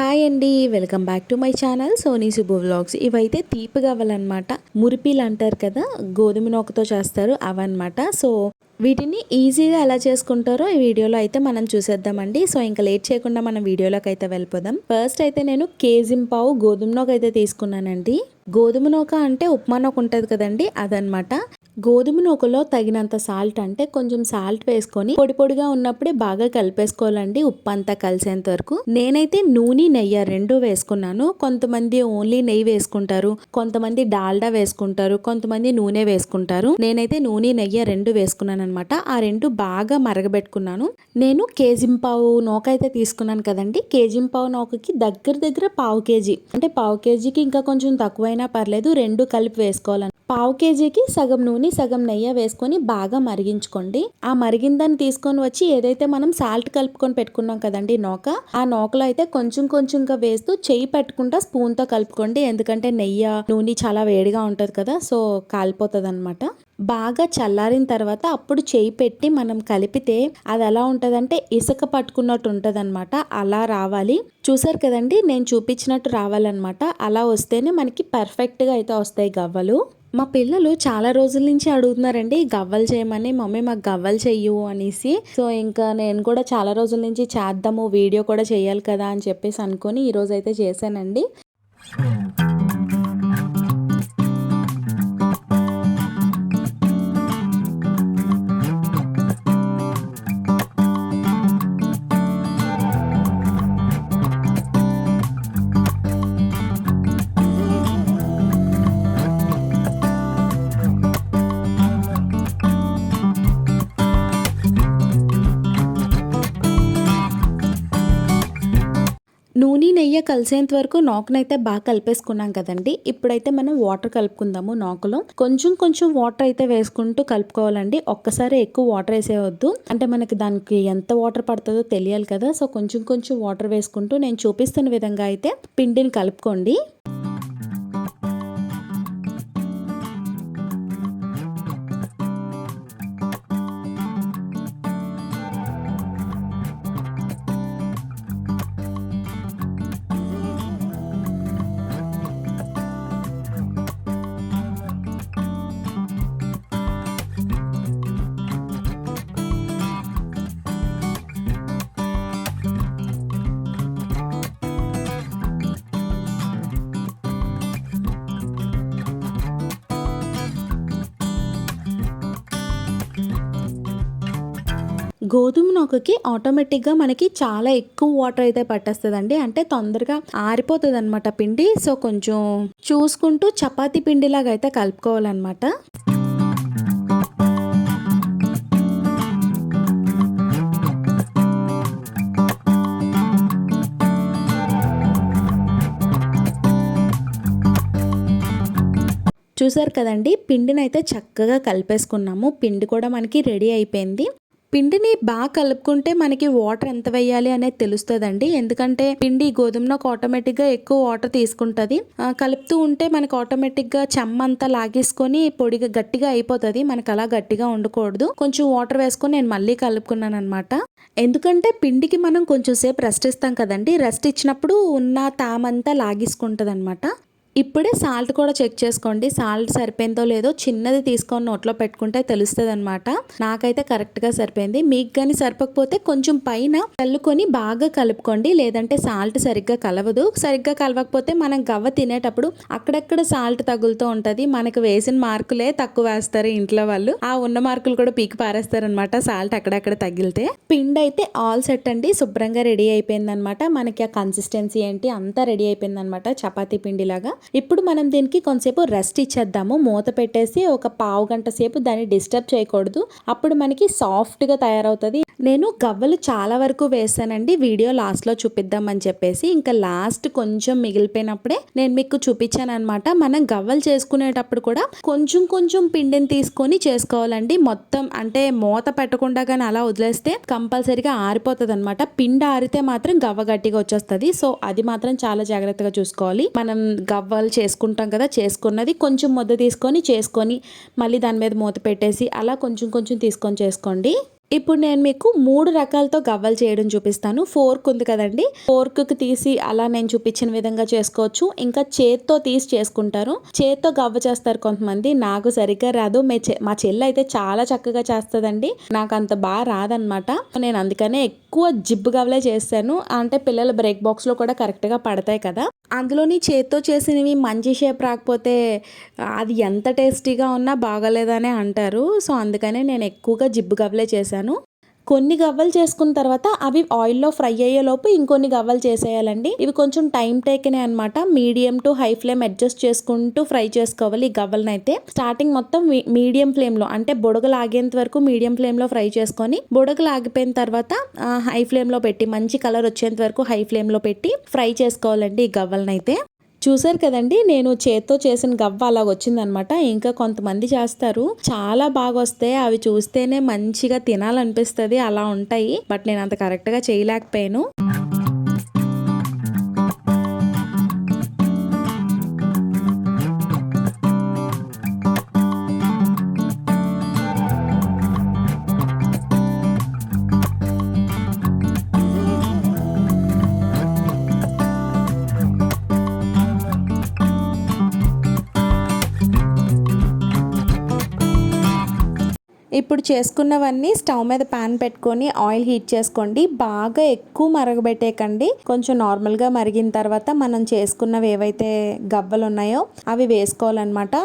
Hi అండి, welcome back to my channel Soni Subbu vlogs. ఇవైతే తీపి గవ్వలన్నమాట. మురిపీలు అంటారు కదా, గోధుమ నూకతో చేస్తారు అవన్నమాట. సో వీటిని ఈజీగా ఎలా చేసుకుంటారో ఈ వీడియోలో అయితే మనం చూసేద్దామండి. సో ఇంకా లేట్ చేయకుండా మనం వీడియోలోకి అయితే వెళ్ళిపోదాం. ఫస్ట్ అయితే నేను కేజింపావు గోధుమ నూక అయితే తీసుకున్నానండి. గోధుమ నూక అంటే ఉప్మా నూక ఉంటుంది కదండి, అదనమాట. గోధుమ నూకలో తగినంత సాల్ట్, అంటే కొంచెం సాల్ట్ వేసుకొని పొడి పొడిగా ఉన్నప్పుడే బాగా కలిపేసుకోవాలండి, ఉప్పు అంతా కలిసేంత వరకు. నేనైతే నూనె నెయ్యి రెండు వేసుకున్నాను. కొంతమంది ఓన్లీ నెయ్యి వేసుకుంటారు, కొంతమంది డాల్డా వేసుకుంటారు, కొంతమంది నూనె వేసుకుంటారు. నేనైతే నూనె నెయ్యి రెండు వేసుకున్నాను అనమాట. ఆ రెండు బాగా మరగబెట్టుకున్నాను. నేను కేజింపావు నూక అయితే తీసుకున్నాను కదండి. కేజింపావు నూకకి దగ్గర పావు కేజీ, అంటే పావు కేజీకి ఇంకా కొంచెం తక్కువైనా పర్లేదు, రెండు కలిపి వేసుకోవాలని. పావు కేజీకి సగం నూనె సగం నెయ్యి వేసుకొని బాగా మరిగించుకోండి. ఆ మరిగిన దాన్ని తీసుకొని వచ్చి ఏదైతే మనం సాల్ట్ కలుపుకొని పెట్టుకున్నాం కదండి నూక, ఆ నూకలో అయితే కొంచెంగా వేస్తూ చెయ్యి పెట్టుకుంటా స్పూన్ తో కలుపుకోండి. ఎందుకంటే నెయ్యి నూనె చాలా వేడిగా ఉంటది కదా, సో కాలిపోతుంది అనమాట. బాగా చల్లారిన తర్వాత అప్పుడు చేయి పెట్టి మనం కలిపితే అది ఎలా ఉంటదంటే ఇసుక పట్టుకున్నట్టు ఉంటది అనమాట. అలా రావాలి. చూసారు కదండి, నేను చూపించినట్టు రావాలన్నమాట. అలా వస్తేనే మనకి పర్ఫెక్ట్ గా అయితే వస్తాయి గవ్వలు. మా పిల్లలు చాలా రోజుల నుంచి అడుగుతున్నారండి గవ్వలు చేయమని, మమ్మీ మాకు గవ్వలు చెయ్యు అనేసి. సో ఇంకా నేను కూడా చాలా రోజుల నుంచి చేద్దాము, వీడియో కూడా చేయాలి కదా అని చెప్పేసి అనుకొని ఈ రోజు అయితే చేశానండి. నూనె నెయ్యి కలిసేంత వరకు నూకనైతే బాగా కలిపేసుకున్నాం కదండి. ఇప్పుడైతే మనం వాటర్ కలుపుకుందాము. నూకలో కొంచెం వాటర్ అయితే వేసుకుంటూ కలుపుకోవాలండి. ఒక్కసారి ఎక్కువ వాటర్ వేసేవద్దు, అంటే మనకి దానికి ఎంత వాటర్ పడుతుందో తెలియాలి కదా. సో కొంచెం వాటర్ వేసుకుంటూ నేను చూపిస్తున్న విధంగా అయితే పిండిని కలుపుకోండి. గోధుమ నూకకి ఆటోమేటిక్గా మనకి చాలా ఎక్కువ వాటర్ అయితే పట్టేస్తుందండి, అంటే తొందరగా ఆరిపోతుంది అనమాట పిండి. సో కొంచెం చూసుకుంటూ చపాతీ పిండిలాగా అయితే కలుపుకోవాలన్నమాట. చూసారు కదండి, పిండిని అయితే చక్కగా కలిపేసుకున్నాము. పిండి కూడా మనకి రెడీ అయిపోయింది. పిండిని బాగా కలుపుకుంటే మనకి వాటర్ ఎంత వేయాలి అనేది తెలుస్తుందండి. ఎందుకంటే పిండి గోధుమ నూక ఆటోమేటిక్గా ఎక్కువ వాటర్ తీసుకుంటుంది. కలుపుతూ ఉంటే మనకు ఆటోమేటిక్గా చెమ్మంతా లాగేసుకొని పొడిగా గట్టిగా అయిపోతుంది. మనకు అలా గట్టిగా ఉండకూడదు. కొంచెం వాటర్ వేసుకొని నేను మళ్ళీ కలుపుకున్నాను అనమాట. ఎందుకంటే పిండికి మనం కొంచెం సేపు రెస్ట్ ఇస్తాం కదండి. రెస్ట్ ఇచ్చినప్పుడు ఉన్న తామంతా లాగేసుకుంటుంది అనమాట. ఇప్పుడే సాల్ట్ కూడా చెక్ చేసుకోండి, సాల్ట్ సరిపోయిందో లేదో. చిన్నది తీసుకొని నోట్లో పెట్టుకుంటే తెలుస్తుంది అనమాట. నాకైతే కరెక్ట్గా సరిపోయింది. మీకు కానీ సరిపోకపోతే కొంచెం పైన చల్లుకొని బాగా కలుపుకోండి, లేదంటే సాల్ట్ సరిగ్గా కలవదు. సరిగ్గా కలవకపోతే మనం గవ్వ తినేటప్పుడు అక్కడక్కడ సాల్ట్ తగులుతూ ఉంటుంది. మనకు వేసిన మార్కులే తక్కువ వేస్తారు ఇంట్లో వాళ్ళు, ఆ ఉన్న మార్కులు కూడా పీకి పారేస్తారు అనమాట సాల్ట్ అక్కడక్కడ తగిలితే. పిండి అయితే ఆల్ సెట్ అండి, శుభ్రంగా రెడీ అయిపోయింది అనమాట. మనకి ఆ కన్సిస్టెన్సీ ఏంటి అంతా రెడీ అయిపోయింది అనమాట, చపాతీ పిండి లాగా. ఇప్పుడు మనం దీనికి కొంతసేపు రెస్ట్ ఇచ్చేద్దాము. మూత పెట్టేసి ఒక పావు గంట సేపు దాన్ని డిస్టర్బ్ చేయకూడదు, అప్పుడు మనకి సాఫ్ట్గా తయారవుతుంది. నేను గవ్వలు చాలా వరకు వేసానండి, వీడియో లాస్ట్లో చూపిద్దామని చెప్పేసి. ఇంకా లాస్ట్ కొంచెం మిగిలిపోయినప్పుడే నేను మీకు చూపించాను అనమాట. మనం గవ్వలు చేసుకునేటప్పుడు కూడా కొంచెం పిండిని తీసుకొని చేసుకోవాలండి. మొత్తం అంటే మూత పెట్టకుండా కానీ అలా వదిలేస్తే కంపల్సరీగా ఆరిపోతుంది అనమాట. పిండి ఆరితే మాత్రం గవ్వ గట్టిగా వచ్చేస్తుంది. సో అది మాత్రం చాలా జాగ్రత్తగా చూసుకోవాలి. మనం గవ్వలు చేసుకుంటాం కదా, చేసుకున్నది కొంచెం ముద్ద తీసుకొని మళ్ళీ దాని మీద మూత పెట్టేసి అలా కొంచెం తీసుకొని చేసుకోండి. ఇప్పుడు నేను మీకు 3 రకాలతో గవ్వలు చేయడం చూపిస్తాను. ఫోర్క్ ఉంది కదండి, ఫోర్క్కి తీసి అలా నేను చూపించిన విధంగా చేసుకోవచ్చు. ఇంకా చేత్తో తీసి చేసుకుంటారు. చేత్తో గవ్వ చేస్తారు కొంతమంది, నాకు సరిగ్గా రాదు. మా చెల్లి అయితే చాలా చక్కగా చేస్తుందండి, నాకు అంత బాగా రాదనమాట. నేను అందుకనే ఎక్కువ జిబ్బు గవ్వలే చేస్తాను. అంటే పిల్లల బ్రేక్ బాక్స్లో కూడా కరెక్ట్గా పడతాయి కదా. అందులోని చేత్తో చేసినవి మంచి షేప్ రాకపోతే అది ఎంత టేస్టీగా ఉన్నా బాగోలేదనే అంటారు. సో అందుకనే నేను ఎక్కువగా జిబ్బు గవ్వలే చేశాను. కొన్ని గవ్వలు చేసుకున్న తర్వాత అవి ఆయిల్లో ఫ్రై అయ్యేలోపు ఇంకొన్ని గవ్వలు చేసేయాలండి. ఇవి కొంచెం టైం టేకనే అనమాట. Medium to high flame adjust చేసుకుంటూ ఫ్రై చేసుకోవాలి ఈ గవ్వలను అయితే. స్టార్టింగ్ మొత్తం మీడియం ఫ్లేమ్లో, అంటే బుడగలు ఆగేంత వరకు మీడియం ఫ్లేమ్లో ఫ్రై చేసుకొని, బుడగలు ఆగిపోయిన తర్వాత హై ఫ్లేమ్లో పెట్టి, మంచి కలర్ వచ్చేంత వరకు హై ఫ్లేమ్లో పెట్టి ఫ్రై చేసుకోవాలండి ఈ గవ్వలను అయితే. చూసారు కదండి, నేను చేత్తో చేసిన గవ్వ అలా వచ్చిందనమాట. ఇంకా కొంతమంది చేస్తారు, చాలా బాగా వస్తాయి. అవి చూస్తేనే మంచిగా తినాలనిపిస్తుంది, అలా ఉంటాయి. బట్ నేను అంత కరెక్ట్గా చేయలేకపోయాను. ఇప్పుడు చేసుకున్నవన్నీ స్టవ్ మీద ప్యాన్ పెట్టుకొని ఆయిల్ హీట్ చేసుకోండి. బాగా ఎక్కువ మరగబెట్టేకండి, కొంచెం నార్మల్గా మరిగిన తర్వాత మనం చేసుకున్నవి ఏవైతే గవ్వలు ఉన్నాయో అవి వేసుకోవాలన్నమాట.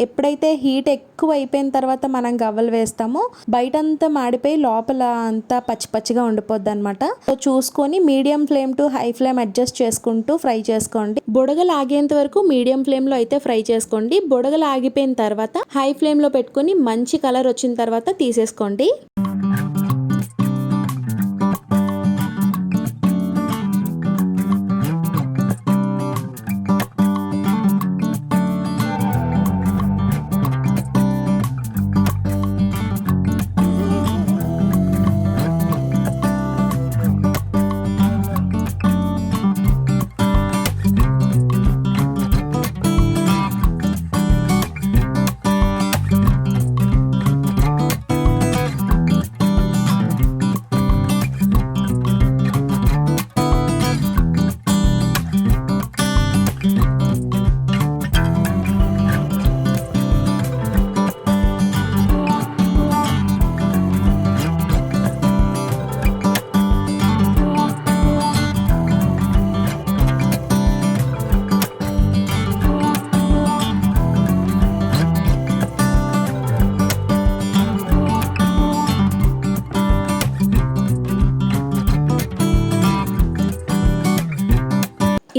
ఎప్పుడైతే హీట్ ఎక్కువ అయిపోయిన తర్వాత మనం గవ్వలు వేస్తామో బయటంతా మాడిపోయి లోపల అంతా పచ్చి పచ్చిగా ఉండిపోద్ది అనమాట. సో చూసుకొని medium flame to high flame adjust చేసుకుంటూ ఫ్రై చేసుకోండి. బుడగలు ఆగేంత వరకు మీడియం ఫ్లేమ్లో అయితే ఫ్రై చేసుకోండి. బుడగలు ఆగిపోయిన తర్వాత హై ఫ్లేమ్లో పెట్టుకొని మంచి కలర్ వచ్చిన తర్వాత తీసేసుకోండి.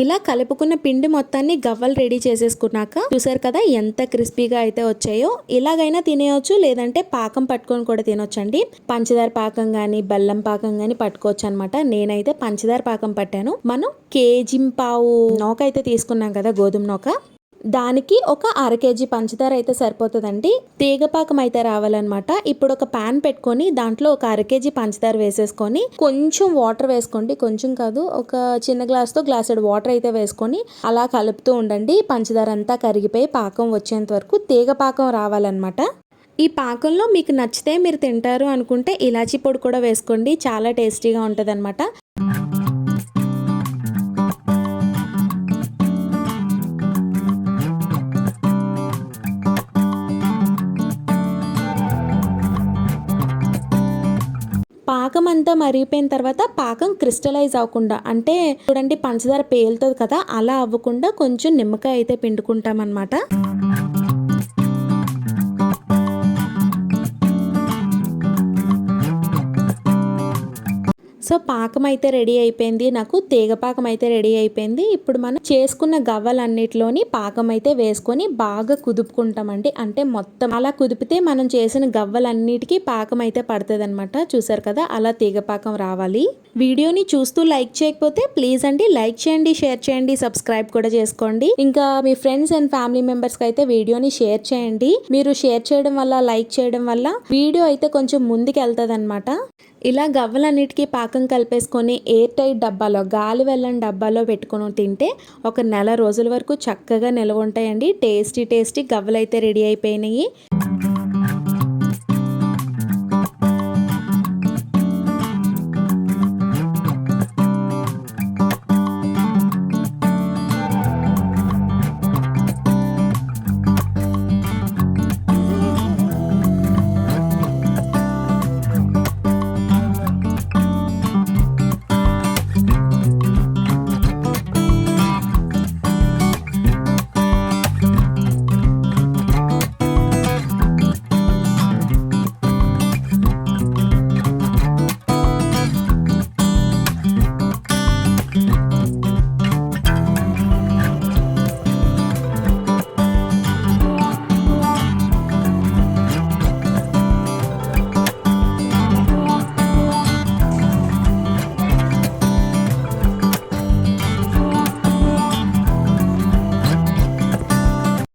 ఇలా కలుపుకున్న పిండి మొత్తాన్ని గవ్వలు రెడీ చేసేసుకున్నాక చూసారు కదా ఎంత క్రిస్పీగా అయితే వచ్చాయో. ఇలాగైనా తినేయచ్చు, లేదంటే పాకం పట్టుకొని కూడా తినొచ్చండి. పంచదార పాకం కానీ బెల్లం పాకం కానీ పట్టుకోవచ్చు అనమాట. నేనైతే పంచదార పాకం పట్టాను. మనం కేజీ-పావు నూక అయితే తీసుకున్నాం కదా, గోధుమ నూక, దానికి ఒక 1/2 kg పంచదార అయితే సరిపోతుందండి. తీగపాకం అయితే రావాలన్నమాట. ఇప్పుడు ఒక ప్యాన్ పెట్టుకొని దాంట్లో ఒక 1/2 kg పంచదార వేసేసుకొని కొంచెం వాటర్ వేసుకోండి. కొంచెం కాదు, ఒక చిన్న గ్లాస్తో గ్లాసెడ్ వాటర్ అయితే వేసుకొని అలా కలుపుతూ ఉండండి. పంచదార అంతా కరిగిపోయి పాకం వచ్చేంత వరకు తీగపాకం రావాలన్నమాట. ఈ పాకంలో మీకు నచ్చితే మీరు తింటారు అనుకుంటే ఇలాచీ పొడి కూడా వేసుకోండి, చాలా టేస్టీగా ఉంటుంది అనమాట. పాకం అంతా మరిగిపోయిన తర్వాత పాకం క్రిస్టలైజ్ అవ్వకుండా, అంటే చూడండి పంచదార పేలుతుంది కదా, అలా అవ్వకుండా కొంచెం నిమ్మకాయ అయితే పిండుకుంటాం అన్నమాట. సో పాకం అయితే రెడీ అయిపోయింది, నాకు తీగ పాకం అయితే రెడీ అయిపోయింది. ఇప్పుడు మనం చేసుకున్న గవ్వలన్నిటిలోని పాకం అయితే వేసుకొని బాగా కుదుపుకుంటామండి. అంటే మొత్తం అలా కుదిపితే మనం చేసిన గవ్వలన్నిటికీ పాకం అయితే పడుతుంది అనమాట. చూసారు కదా, అలా తీగ పాకం రావాలి. వీడియోని చూస్తూ లైక్ చేయకపోతే ప్లీజ్ అండి లైక్ చేయండి, షేర్ చేయండి, సబ్స్క్రైబ్ కూడా చేసుకోండి. ఇంకా మీ ఫ్రెండ్స్ అండ్ ఫ్యామిలీ మెంబర్స్కి అయితే వీడియోని షేర్ చేయండి. మీరు షేర్ చేయడం వల్ల, లైక్ చేయడం వల్ల వీడియో అయితే కొంచెం ముందుకు వెళ్తుంది అనమాట. ఇలా గవ్వలన్నిటికీ పాకం కలిపేసుకొని ఎయిర్ టైట్ డబ్బాలో, గాలి వెళ్ళని డబ్బాలో పెట్టుకొని తింటే ఒక నెల రోజుల వరకు చక్కగా నిల్వ ఉంటాయండి. టేస్టీ గవ్వలు అయితే రెడీ అయిపోయినాయి.